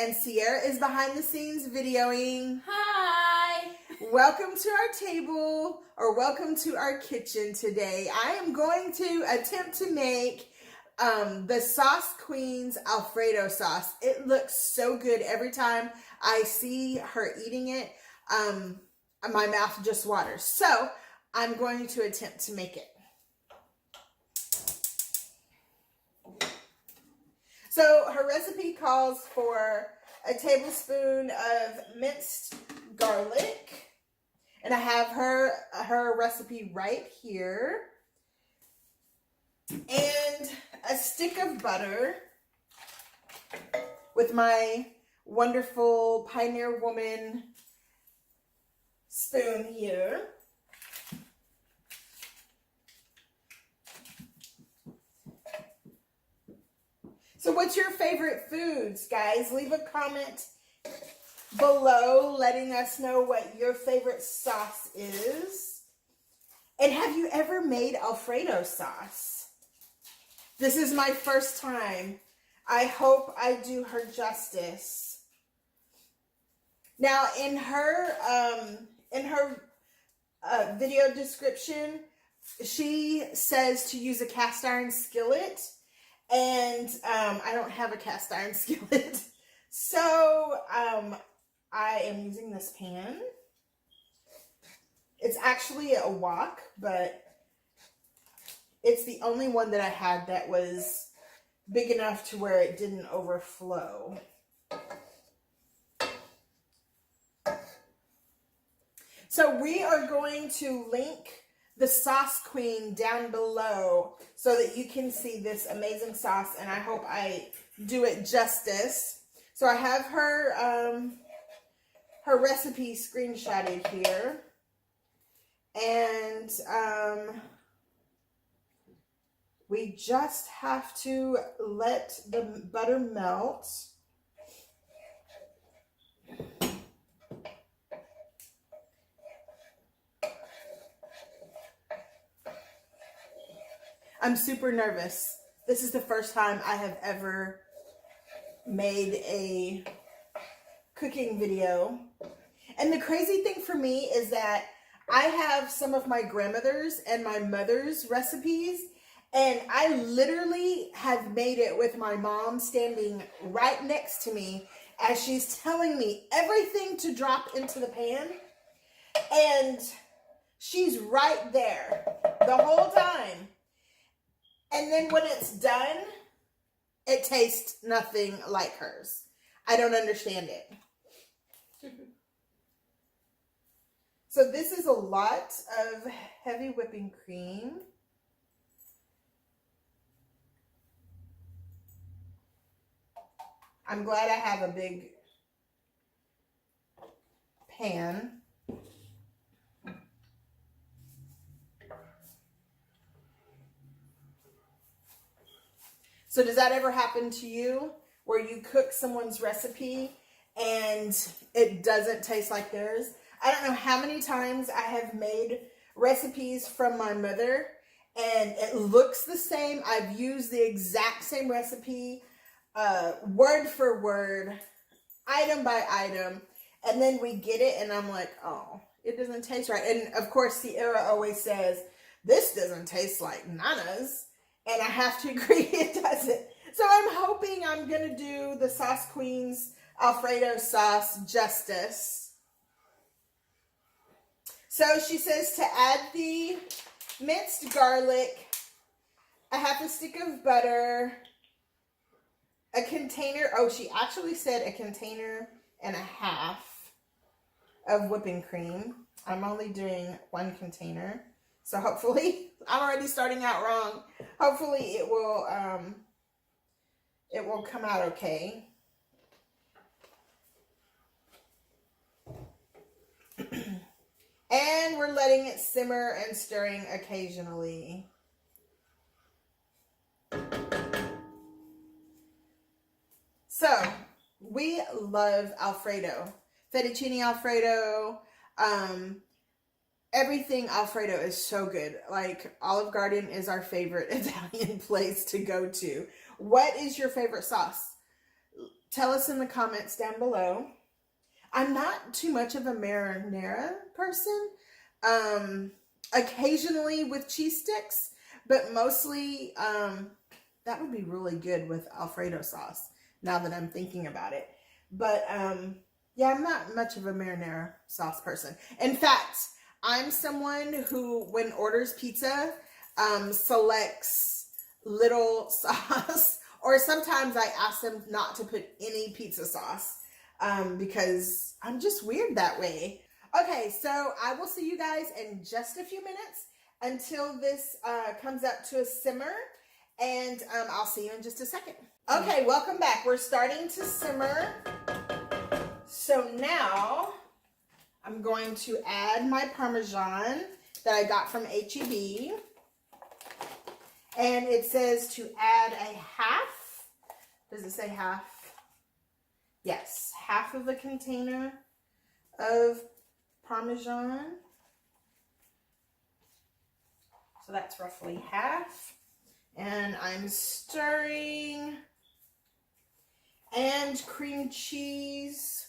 and Sierra is behind the scenes videoing. Hi! Welcome to our table, or welcome to our kitchen today. I am going to attempt to make the Sauce Queen's Alfredo sauce. It looks so good every time I see her eating it. My mouth just waters. So I'm going to attempt to make it. So her recipe calls for a tablespoon of minced garlic, and I have her recipe right here, and a stick of butter with my wonderful Pioneer Woman spoon here. So what's your favorite foods, guys? Leave a comment below letting us know what your favorite sauce is. And have you ever made Alfredo sauce? This is my first time. I hope I do her justice. Now, in her video description, she says to use a cast iron skillet. And I don't have a cast iron skillet. So I am using this pan. It's actually a wok, but it's the only one that I had that was big enough to where it didn't overflow. So we are going to link the Sauce Queen down below so that you can see this amazing sauce, and I hope I do it justice. So I have her her recipe screenshotted here, and we just have to let the butter melt. I'm super nervous. This is the first time I have ever made a cooking video. And the crazy thing for me is that I have some of my grandmother's and my mother's recipes, and I literally have made it with my mom standing right next to me as she's telling me everything to drop into the pan. And she's right there the whole time. And then when it's done, it tastes nothing like hers. I don't understand it. So this is a lot of heavy whipping cream. I'm glad I have a big pan. So does that ever happen to you where you cook someone's recipe and it doesn't taste like theirs? I don't know how many times I have made recipes from my mother and it looks the same. I've used the exact same recipe, word for word, item by item, and then we get it and I'm like, oh, it doesn't taste right. And of course, Sierra always says, this doesn't taste like Nana's. And I have to agree, it doesn't. So I'm hoping I'm going to do the Sauce Queen's Alfredo sauce justice. So she says to add the minced garlic, a half a stick of butter, a container. Oh, she actually said a container and a half of whipping cream. I'm only doing one container. So hopefully, I'm already starting out wrong. Hopefully it will come out okay. And we're letting it simmer and stirring occasionally. So, we love Alfredo. Fettuccine Alfredo, everything Alfredo is so good. Like, Olive Garden is our favorite Italian place to go to. What is your favorite sauce? Tell us in the comments down below. I'm not too much of a marinara person. Occasionally with cheese sticks, but mostly that would be really good with Alfredo sauce, now that I'm thinking about it. But yeah, I'm not much of a marinara sauce person. In fact, I'm someone who, when orders pizza, selects little sauce, or sometimes I ask them not to put any pizza sauce because I'm just weird that way. Okay, so I will see you guys in just a few minutes until this comes up to a simmer, and I'll see you in just a second. Okay, welcome back. We're starting to simmer. So now I'm going to add my Parmesan that I got from HEB. And it says to add a half. Does it say half? Yes, half of a container of Parmesan. So that's roughly half. And I'm stirring. And cream cheese.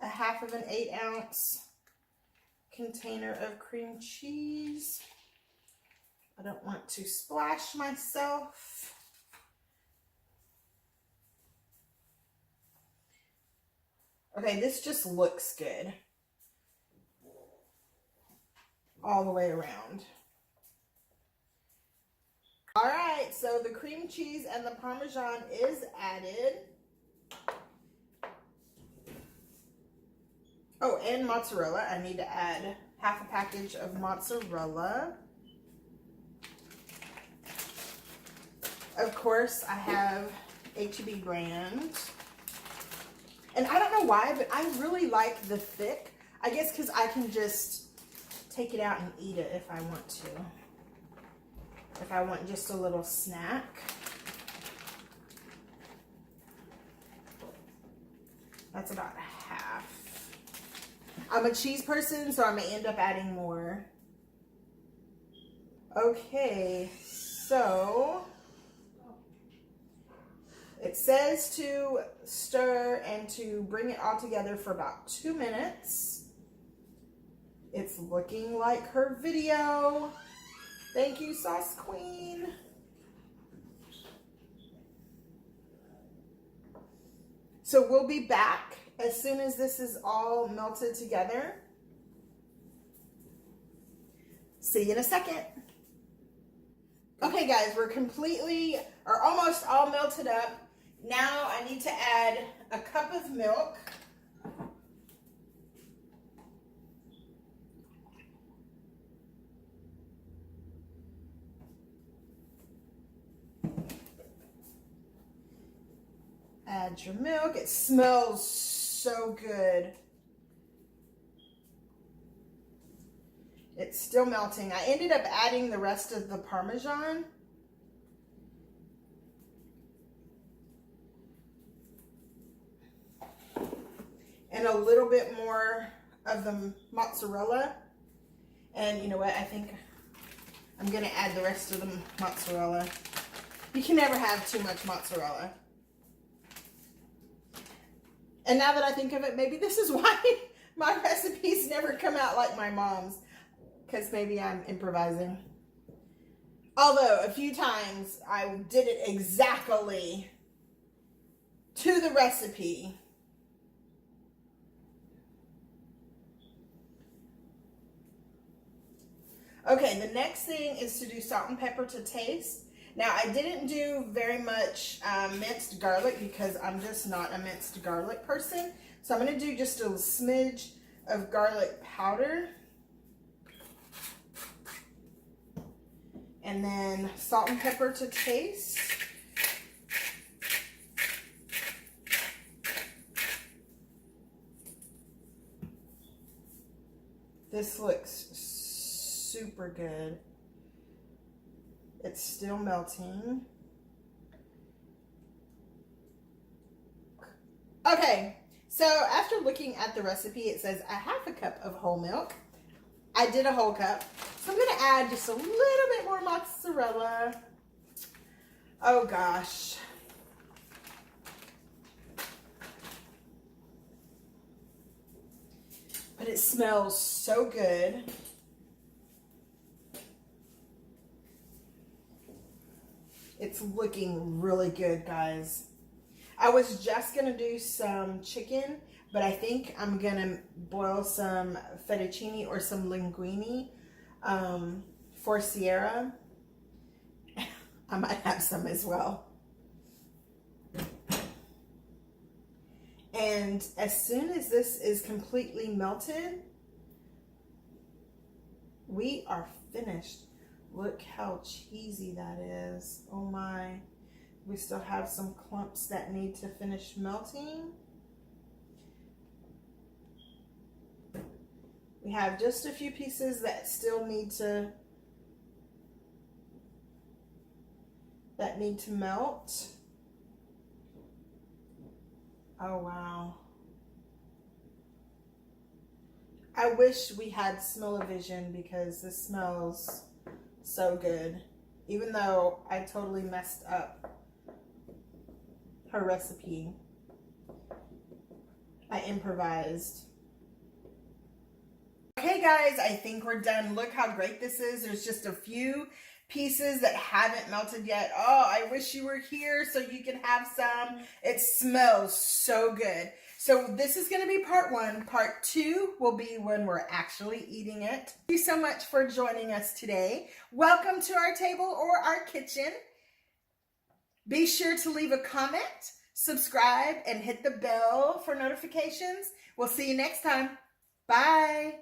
A half of an 8-ounce container of cream cheese. I don't want to splash myself. Okay, this just looks good all the way around. All right, so the cream cheese and the Parmesan is added. Oh, and mozzarella. I need to add half a package of mozzarella. Of course, I have HEB brand. And I don't know why, but I really like the thick. I guess because I can just take it out and eat it if I want to. If I want just a little snack. That's about half. I'm a cheese person, so I may end up adding more. Okay, so it says to stir and to bring it all together for about 2 minutes. It's looking like her video. Thank you, Sauce Queen. So we'll be back as soon as this is all melted together. See you in a second. Okay guys, we're completely or almost all melted up. Now I need to add a cup of milk. Add your milk. It smells so good. It's still melting. I ended up adding the rest of the Parmesan. And a little bit more of the mozzarella. And you know what? I think I'm going to add the rest of the mozzarella. You can never have too much mozzarella. And now that I think of it, maybe this is why my recipes never come out like my mom's. Because maybe I'm improvising. Although, a few times I did it exactly to the recipe. Okay, the next thing is to do salt and pepper to taste. Now, I didn't do very much minced garlic because I'm just not a minced garlic person. So I'm going to do just a smidge of garlic powder. And then salt and pepper to taste. This looks super good. It's still melting. Okay, so after looking at the recipe, it says a half a cup of whole milk. I did a whole cup. So I'm going to add just a little bit more mozzarella. Oh gosh. But it smells so good. It's looking really good, guys. I was just gonna do some chicken, but I think I'm gonna boil some fettuccine or some linguine for Sierra. I might have some as well. And as soon as this is completely melted, we are finished. Look how cheesy that is. Oh my. We still have some clumps that need to finish melting. We have just a few pieces that still need to melt. Oh wow. I wish we had smell-o-vision because this smells so good. Even though I totally messed up her recipe, I improvised. Okay guys, I think we're done. Look how great this is. There's just a few pieces that haven't melted yet. Oh, I wish you were here so you could have some. It smells so good. So this is going to be part 1. Part 2 will be when we're actually eating it. Thank you so much for joining us today. Welcome to our table or our kitchen. Be sure to leave a comment, subscribe, and hit the bell for notifications. We'll see you next time. Bye.